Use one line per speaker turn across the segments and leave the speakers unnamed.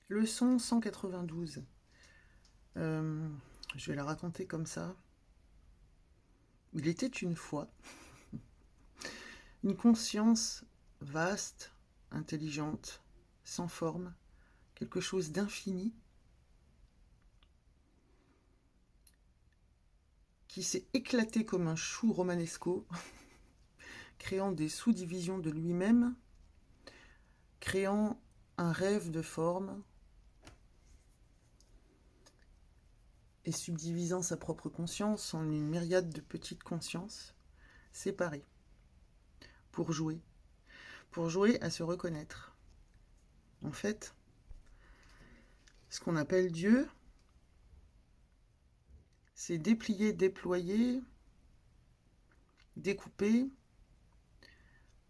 Leçon 192. Je vais la raconter comme ça. Il était une fois une conscience vaste, intelligente, sans forme, quelque chose d'infini, qui s'est éclaté comme un chou romanesco, créant des sous-divisions de lui-même, créant un rêve de forme et subdivisant sa propre conscience en une myriade de petites consciences séparées pour jouer à se reconnaître. En fait, ce qu'on appelle Dieu, c'est déplier, déployer, découper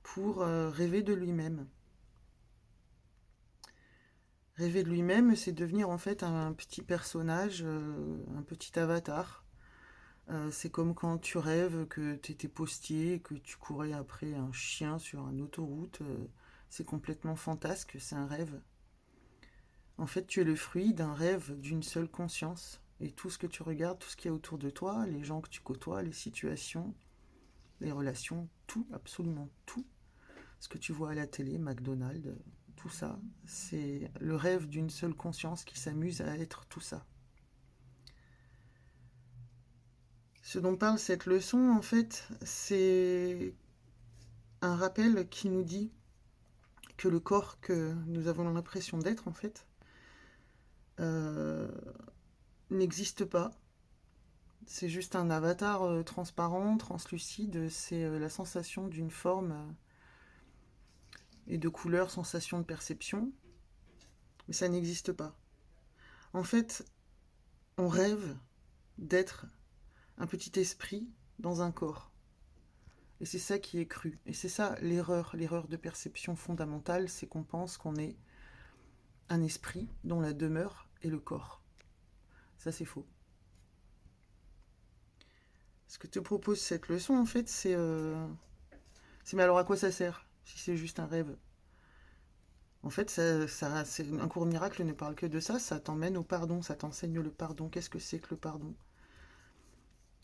pour rêver de lui-même. Rêver de lui-même, c'est devenir en fait un petit personnage, un petit avatar. C'est comme quand tu rêves que tu étais postier, que tu courais après un chien sur une autoroute. C'est complètement fantasque, c'est un rêve. En fait, tu es le fruit d'un rêve d'une seule conscience. Et tout ce que tu regardes, tout ce qui est autour de toi, les gens que tu côtoies, les situations, les relations, tout, absolument tout, ce que tu vois à la télé, McDonald's, tout ça, c'est le rêve d'une seule conscience qui s'amuse à être tout ça. Ce dont parle cette leçon, en fait, c'est un rappel qui nous dit que le corps que nous avons l'impression d'être, en fait, euh, n'existe pas. C'est juste un avatar transparent, translucide. C'est la sensation d'une forme et de couleur, sensation de perception. Mais ça n'existe pas. En fait, on rêve d'être un petit esprit dans un corps. Et c'est ça qui est cru. Et c'est ça l'erreur de perception fondamentale, c'est qu'on pense qu'on est un esprit dont la demeure est le corps. Ça, c'est faux. Ce que te propose cette leçon, en fait, c'est mais alors à quoi ça sert si c'est juste un rêve? En fait, un cours miracle ne parle que de ça, ça t'emmène au pardon, ça t'enseigne le pardon. Qu'est-ce que c'est que le pardon?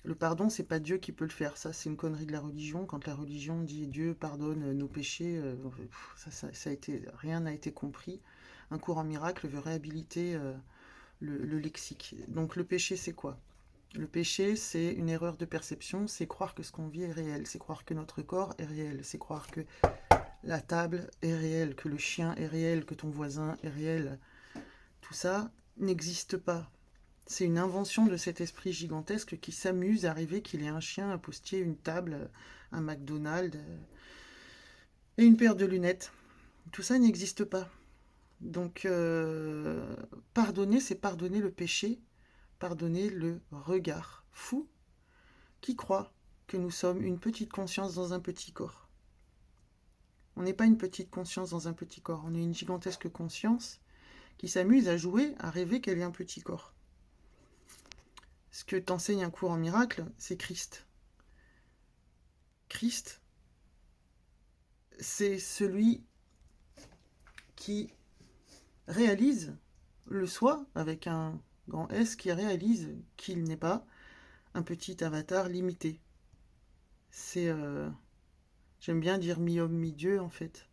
Le pardon, c'est pas Dieu qui peut le faire. Ça, c'est une connerie de la religion. Quand la religion dit Dieu pardonne nos péchés, ça a été, rien n'a été compris. Un cours en miracle veut réhabiliter le lexique. Donc le péché, c'est quoi? Le péché, c'est une erreur de perception, c'est croire que ce qu'on vit est réel, c'est croire que notre corps est réel, c'est croire que la table est réelle, que le chien est réel, que ton voisin est réel. Tout ça n'existe pas. C'est une invention de cet esprit gigantesque qui s'amuse à rêver qu'il y a un chien, un postier, une table, un McDonald's et une paire de lunettes. Tout ça n'existe pas. Donc, pardonner, c'est pardonner le péché, pardonner le regard fou qui croit que nous sommes une petite conscience dans un petit corps. On n'est pas une petite conscience dans un petit corps, on est une gigantesque conscience qui s'amuse à jouer, à rêver qu'elle est un petit corps. Ce que t'enseigne un cours en miracle, c'est Christ. Christ, c'est celui qui réalise le soi, avec un grand S, qui réalise qu'il n'est pas un petit avatar limité. C'est, j'aime bien dire mi-homme, mi-dieu en fait.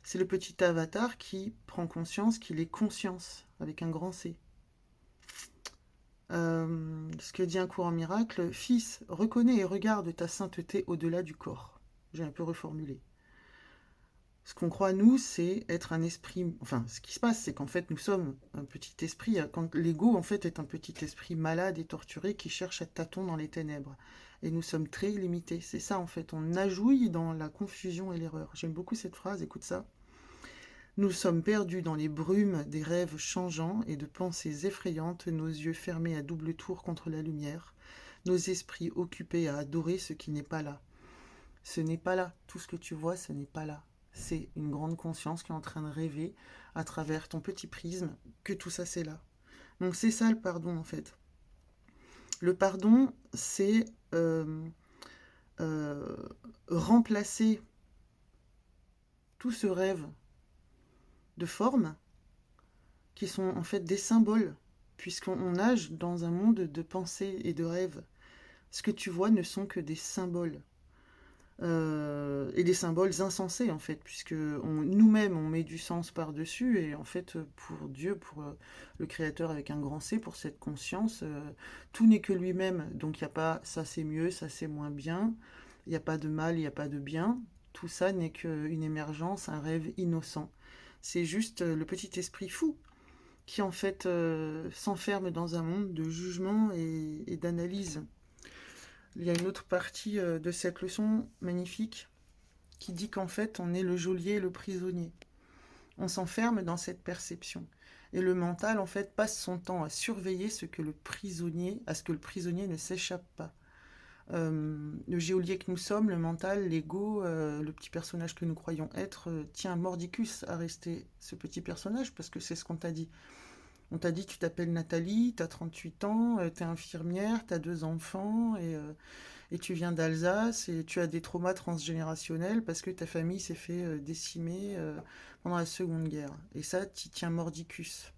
C'est le petit avatar qui prend conscience qu'il est conscience, avec un grand C. Ce que dit un cours en miracle, fils, reconnais et regarde ta sainteté au-delà du corps. J'ai un peu reformulé. Ce qu'on croit, nous, c'est être un esprit. Enfin, ce qui se passe, c'est qu'en fait, nous sommes un petit esprit. Quand l'ego, en fait, est un petit esprit malade et torturé qui cherche à tâtons dans les ténèbres. Et nous sommes très limités. C'est ça, en fait. On nagouille dans la confusion et l'erreur. J'aime beaucoup cette phrase, écoute ça. Nous sommes perdus dans les brumes des rêves changeants et de pensées effrayantes, nos yeux fermés à double tour contre la lumière, nos esprits occupés à adorer ce qui n'est pas là. Ce n'est pas là. Tout ce que tu vois, ce n'est pas là. C'est une grande conscience qui est en train de rêver à travers ton petit prisme que tout ça c'est là. Donc c'est ça le pardon en fait. Le pardon, c'est euh, remplacer tout ce rêve de forme qui sont en fait des symboles, puisqu'on nage dans un monde de pensées et de rêves. Ce que tu vois ne sont que des symboles. Et des symboles insensés en fait, puisque nous-mêmes on met du sens par-dessus, et en fait pour Dieu, pour le Créateur avec un grand C, pour cette conscience, tout n'est que lui-même, donc il n'y a pas ça c'est mieux, ça c'est moins bien, il n'y a pas de mal, il n'y a pas de bien, tout ça n'est qu'une émergence, un rêve innocent. C'est juste le petit esprit fou qui en fait s'enferme dans un monde de jugement et d'analyse. Il y a une autre partie de cette leçon magnifique qui dit qu'en fait, on est le geôlier et le prisonnier. On s'enferme dans cette perception. Et le mental, en fait, passe son temps à surveiller ce que le prisonnier, à ce que le prisonnier ne s'échappe pas. Le geôlier que nous sommes, le mental, l'ego, le petit personnage que nous croyons être, tient mordicus à rester ce petit personnage, parce que c'est ce qu'on t'a dit. On t'a dit, tu t'appelles Nathalie, tu as 38 ans, tu es infirmière, tu as 2 enfants, et tu viens d'Alsace, et tu as des traumas transgénérationnels parce que ta famille s'est fait décimer pendant la Seconde Guerre. Et ça, tu tiens mordicus.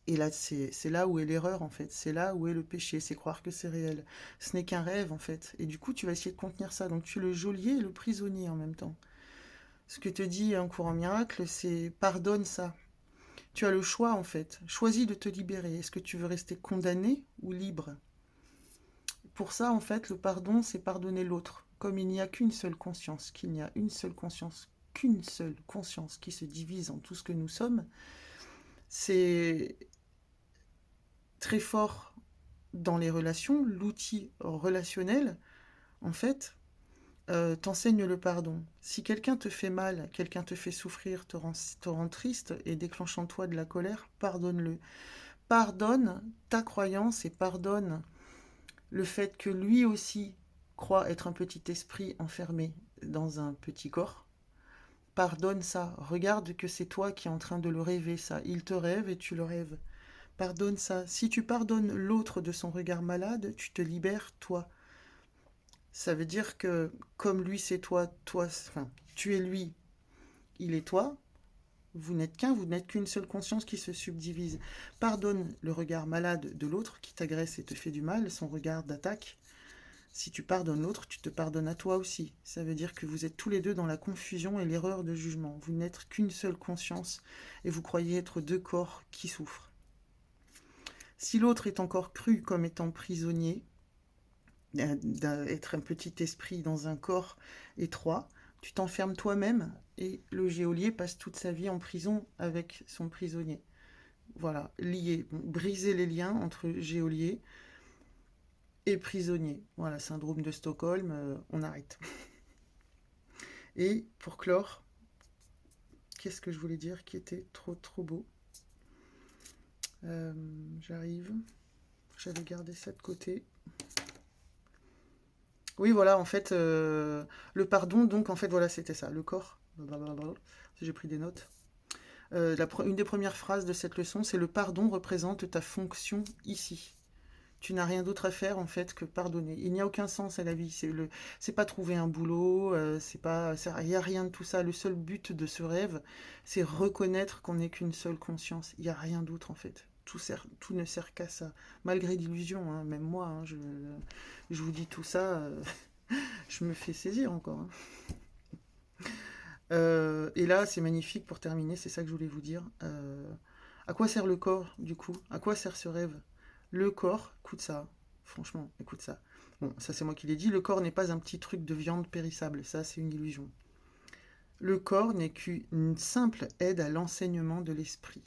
Et là, c'est là où est l'erreur, en fait. C'est là où est le péché, c'est croire que c'est réel. Ce n'est qu'un rêve, en fait. Et du coup, tu vas essayer de contenir ça. Donc, tu es le geôlier et le prisonnier en même temps. Ce que te dit un courant miracle, c'est pardonne ça. Tu as le choix, en fait. Choisis de te libérer. Est-ce que tu veux rester condamné ou libre? Pour ça, en fait, le pardon, c'est pardonner l'autre. Comme il n'y a qu'une seule conscience, qu'il n'y a qu'une seule conscience qui se divise en tout ce que nous sommes, c'est très fort dans les relations. L'outil relationnel, en fait, t'enseigne le pardon. Si quelqu'un te fait mal, quelqu'un te fait souffrir, te rend triste et déclenche en toi de la colère, pardonne-le. Pardonne ta croyance et pardonne le fait que lui aussi croit être un petit esprit enfermé dans un petit corps. Pardonne ça. Regarde que c'est toi qui es en train de le rêver, ça. Il te rêve et tu le rêves. Pardonne ça. Si tu pardonnes l'autre de son regard malade, tu te libères toi. Ça veut dire que comme lui c'est toi, enfin, tu es lui, il est toi. Vous n'êtes qu'un, vous n'êtes qu'une seule conscience qui se subdivise. Pardonne le regard malade de l'autre qui t'agresse et te fait du mal, son regard d'attaque. Si tu pardonnes l'autre, tu te pardonnes à toi aussi. Ça veut dire que vous êtes tous les deux dans la confusion et l'erreur de jugement. Vous n'êtes qu'une seule conscience et vous croyez être 2 corps qui souffrent. Si l'autre est encore cru comme étant prisonnier, d'être un petit esprit dans un corps étroit, tu t'enfermes toi-même et le geôlier passe toute sa vie en prison avec son prisonnier. Voilà, lié, briser les liens entre geôlier et prisonnier. Voilà, syndrome de Stockholm, on arrête. Et pour clore, qu'est-ce que je voulais dire qui était trop trop beau? J'arrive. J'avais gardé ça de côté. Oui, voilà, en fait, le pardon, donc en fait, voilà, c'était ça, le corps. Blablabla. J'ai pris des notes. Une des premières phrases de cette leçon, c'est le pardon représente ta fonction ici. Tu n'as rien d'autre à faire en fait que pardonner. Il n'y a aucun sens à la vie. C'est pas trouver un boulot, il n'y a rien de tout ça. Le seul but de ce rêve, c'est reconnaître qu'on n'est qu'une seule conscience. Il n'y a rien d'autre en fait. Tout ne sert qu'à ça. Malgré l'illusion, hein, même moi, hein, je vous dis tout ça, je me fais saisir encore. Hein. Et là, c'est magnifique pour terminer, c'est ça que je voulais vous dire. À quoi sert le corps, du coup? À quoi sert ce rêve? Le corps, écoute ça, franchement, écoute ça. Bon, ça c'est moi qui l'ai dit, le corps n'est pas un petit truc de viande périssable, ça c'est une illusion. Le corps n'est qu'une simple aide à l'enseignement de l'esprit.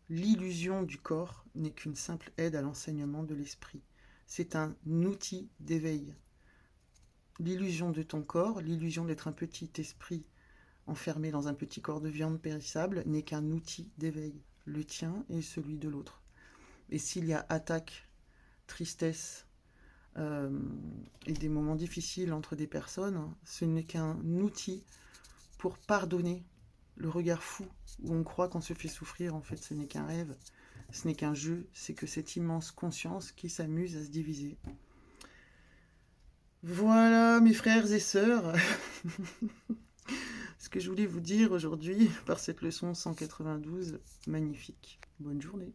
L'illusion du corps n'est qu'une simple aide à l'enseignement de l'esprit. C'est un outil d'éveil. L'illusion de ton corps, l'illusion d'être un petit esprit enfermé dans un petit corps de viande périssable n'est qu'un outil d'éveil, le tien et celui de l'autre. Et s'il y a attaque, tristesse et des moments difficiles entre des personnes, ce n'est qu'un outil pour pardonner le regard fou où on croit qu'on se fait souffrir. En fait, ce n'est qu'un rêve, ce n'est qu'un jeu, c'est que cette immense conscience qui s'amuse à se diviser. Voilà, mes frères et sœurs. ce que je voulais vous dire aujourd'hui par cette leçon 192. Magnifique. Bonne journée.